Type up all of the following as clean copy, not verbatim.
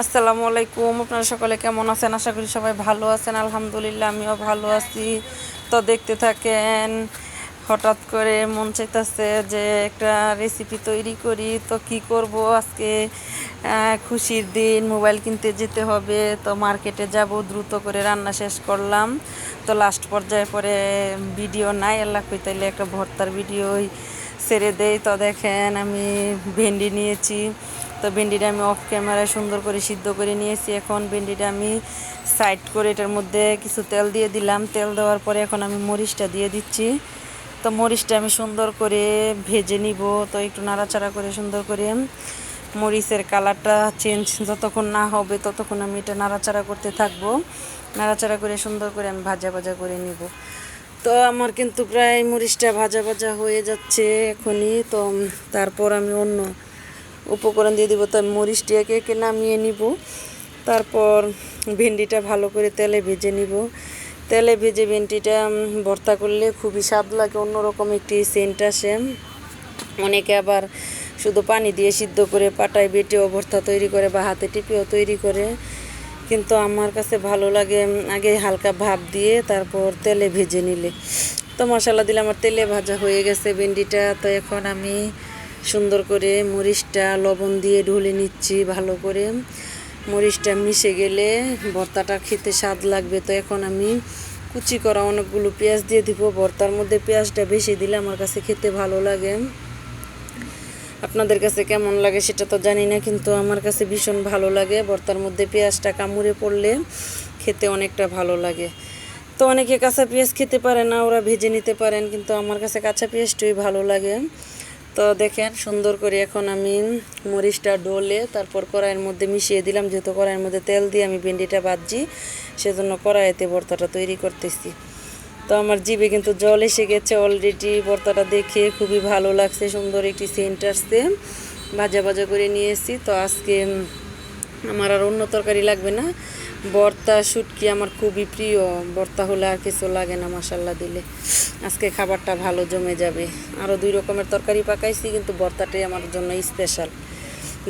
আসসালামু আলাইকুম। আপনারা সকলে কেমন আছেন? আশা করি সবাই ভালো আছেন। আলহামদুলিল্লাহ আমিও ভালো আছি। তো দেখতে থাকেন। হঠাৎ করে মন চাইতেছে যে একটা রেসিপি তৈরি করি। তো কি করব আজকে? খুশির দিন, মোবাইল কিনতে যেতে হবে। তো মার্কেটে যাব, দ্রুত করে রান্না শেষ করলাম। তো লাস্ট পর্যায়ে পরে ভিডিও নাই, আল্লাহ কইতাইলে একটা ভর্তার ভিডিওই ছেড়ে দেই। তো দেখেন আমি ভেন্ডি নিয়েছি। তো ভেন্ডিটা আমি অফ ক্যামেরায় সুন্দর করে সিদ্ধ করে নিয়েছি। এখন ভেন্ডিটা আমি সাইড করে এটার মধ্যে কিছু তেল দিয়ে দিলাম। তেল দেওয়ার পরে এখন আমি মরিচটা দিয়ে দিচ্ছি। তো মরিচটা আমি সুন্দর করে ভেজে নিব। তো একটু নাড়াচাড়া করে সুন্দর করে মরিচের কালারটা চেঞ্জ যতক্ষণ না হবে ততক্ষণ আমি এটা নাড়াচাড়া করতে থাকবো। নাড়াচাড়া করে সুন্দর করে আমি ভাজা ভাজা করে নিব। তো আমার কিন্তু প্রায় মরিচটা ভাজা ভাজা হয়ে যাচ্ছে এখনই। তো তারপর আমি অন্য উপকরণ দিয়ে দিব। তো আমি মরিচটি একে একে নামিয়ে নিব। তারপর ভেন্ডিটা ভালো করে তেলে ভেজে নিব। তেলে ভেজে ভেন্ডিটা ভর্তা করলে খুবই স্বাদ লাগে, অন্যরকম একটি সেন্ট আসে। অনেকে আবার শুধু পানি দিয়ে সিদ্ধ করে পাটায় বেটেও ভর্তা তৈরি করে বা হাতে টিপেও তৈরি করে, কিন্তু আমার কাছে ভালো লাগে আগে হালকা ভাপ দিয়ে তারপর তেলে ভেজে নিলে। তো মশলা দিলে আমার তেলে ভাজা হয়ে গেছে ভেন্ডিটা। তো এখন আমি সুন্দর করে মরিচটা লবণ দিয়ে ঢুলে নিচ্ছি ভালো করে। মরিচটা মিশে গেলে ভর্তাটা খেতে স্বাদ লাগবে। তো এখন আমি কুচি করা অনেকগুলো পেঁয়াজ দিয়ে দিব। ভর্তার মধ্যে পেঁয়াজটা বেশি দিলে আমার কাছে খেতে ভালো লাগে। আপনাদের কাছে কেমন লাগে সেটা তো জানি না, কিন্তু আমার কাছে ভীষণ ভালো লাগে। ভর্তার মধ্যে পেঁয়াজটা কামড়ে পড়লে খেতে অনেকটা ভালো লাগে। তো অনেকে কাঁচা পেঁয়াজ খেতে পারে না, ওরা ভেজে নিতে পারেন, কিন্তু আমার কাছে কাঁচা পেঁয়াজটাই ভালো লাগে। তো দেখেন সুন্দর করে এখন আমি মরিচটা ডলে তারপর কড়াইয়ের মধ্যে মিশিয়ে দিলাম। যেহেতু কড়াইয়ের মধ্যে তেল দিয়ে আমি ভেন্ডিটা ভাজছি, সেজন্য কড়াইতে ভর্তাটা তৈরি করতেছি। তো আমার জিভে কিন্তু জল এসে গেছে অলরেডি। ভর্তাটা দেখে খুবই ভালো লাগছে, সুন্দর একটি সেন্ট আসছে। ভাজা ভাজা করে নিয়েছি। তো আজকে আমার আর অন্য তরকারি লাগবে না। ভর্তা শুটকি আমার খুবই প্রিয়। ভর্তা হলে আর কিছু লাগে না মশলা দিলে। আজকে খাবারটা ভালো জমে যাবে। আরও 2 রকমের তরকারি পাকাইছি, কিন্তু ভর্তাটাই আমার জন্য স্পেশাল।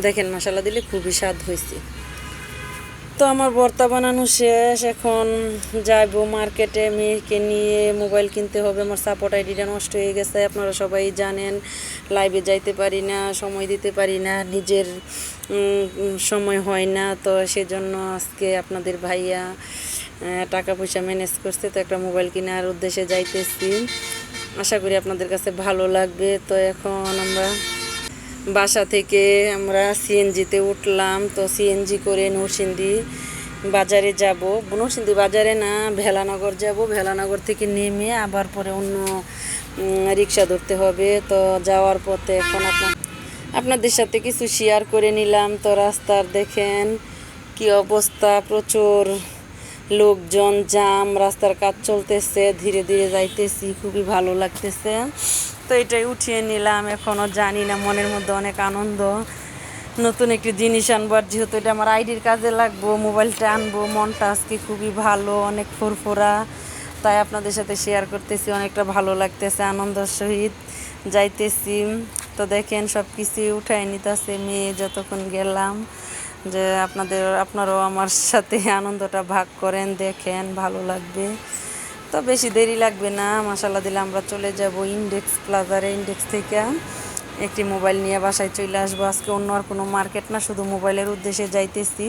দেখেন মশলা দিলে খুবই স্বাদ হয়েছে। তো আমার ভর্তা বানানো শেষ। এখন যাইব মার্কেটে, মেয়েকে নিয়ে মোবাইল কিনতে হবে। আমার সাপোর্ট আইডিটা নষ্ট হয়ে গেছে, আপনারা সবাই জানেন। লাইভে যাইতে পারি না, সময় দিতে পারি না, নিজের সময় হয় না। তো সেজন্য আজকে আপনাদের ভাইয়া টাকা পয়সা ম্যানেজ করছে। তো একটা মোবাইল কেনার উদ্দেশ্যে যাইতেছি। আশা করি আপনাদের কাছে ভালো লাগবে। তো এখন আমরা বাসা থেকে আমরা সিএনজিতে উঠলাম। তো সিএনজি করে নরসিংদী বাজারে যাব। নরসিংদী বাজারে না, ভেলানগর যাব। ভেলানগর থেকে নেমে আবার পরে অন্য রিক্সা ধরতে হবে। তো যাওয়ার পথে এখন আপনাদের সাথে কিছু শেয়ার করে নিলাম। তো রাস্তার দেখেন কি অবস্থা, প্রচুর লোকজন, জাম, রাস্তার কাজ চলতেছে, ধীরে ধীরে যাইতেছি, খুবই ভালো লাগতেছে। তো এটাই উঠিয়ে নিলাম। এখনও জানি না, মনের মধ্যে অনেক আনন্দ। নতুন একটি জিনিস আনবার, যেহেতু এটা আমার আইডির কাজে লাগবো, মোবাইলটা আনবো। মনটা আজকে খুবই ভালো, অনেক ফুরফুরা। তাই আপনাদের সাথে শেয়ার করতেছি, অনেকটা ভালো লাগতেছে, আনন্দের সহিত যাইতেছি। তো দেখেন সব কিছুই উঠাই নিতেছে মেয়ে যতক্ষণ গেলাম, যে আপনারাও আমার সাথে আনন্দটা ভাগ করেন, দেখেন ভালো লাগবে। তো বেশি দেরি লাগবে না, মশালা দিলে আমরা চলে যাব ইন্ডেক্স প্লাজারে। ইন্ডেক্স থেকে একটি মোবাইল নিয়ে বাসায় চলে আসবো। আজকে অন্য আর কোনো মার্কেট না, শুধু মোবাইলের উদ্দেশ্যে যাইতেছি।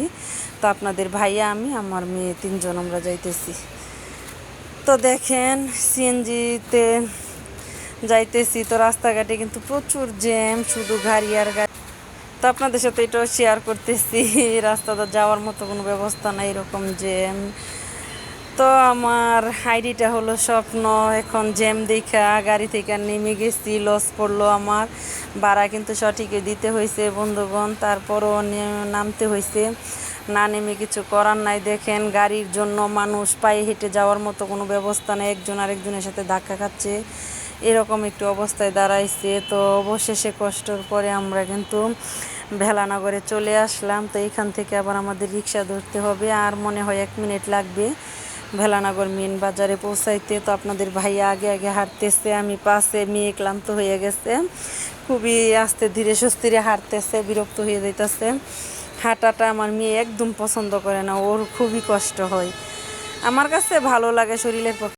তো আপনাদের ভাইয়া, আমি, আমার মেয়ে, 3 জন আমরা যাইতেছি। তো দেখেন সিএনজিতে যাইতেছি। তো রাস্তাঘাটে কিন্তু প্রচুর জ্যাম, শুধু গাড়ি আর গাড়ি। তো আপনাদের সাথে এটাও শেয়ার করতেছি, রাস্তাটা যাওয়ার মতো কোনো ব্যবস্থা নাই, এরকম জ্যাম। তো আমার আইডিটা হলো স্বপ্ন। এখন জ্যাম দেখা গাড়ি থেকে নেমে গেছি, লস পড়লো আমার। ভাড়া কিন্তু সঠিকই দিতে হয়েছে বন্ধুগণ, তারপরও নামতে হয়েছে। না নেমে কিছু করার নাই। দেখেন গাড়ির জন্য মানুষ পায়ে হেঁটে যাওয়ার মতো কোনো ব্যবস্থা নেই, একজন আরেকজনের সাথে ধাক্কা খাচ্ছে, এরকম একটু অবস্থায় দাঁড়াইছে। তো অবশেষে কষ্টর পরে আমরা কিন্তু ভেলানগরে চলে আসলাম। তো এখান থেকে আবার আমাদের রিক্সা ধরতে হবে, আর মনে হয় 1 মিনিট লাগবে ভেলানগর মেন বাজারে পৌঁছাইতে। তো আপনাদের ভাইয়া আগে আগে হাঁটতেছে, আমি পাশে। মেয়ে ক্লান্ত হয়ে গেছে, খুবই আস্তে ধীরে সুস্থিরে হাঁটতেছে, বিরক্ত হয়ে যাইতেছে। হাঁটাটা আমার মেয়ে একদম পছন্দ করে না, ওর খুবই কষ্ট হয়। আমার কাছে ভালো লাগে শরীরের পক্ষে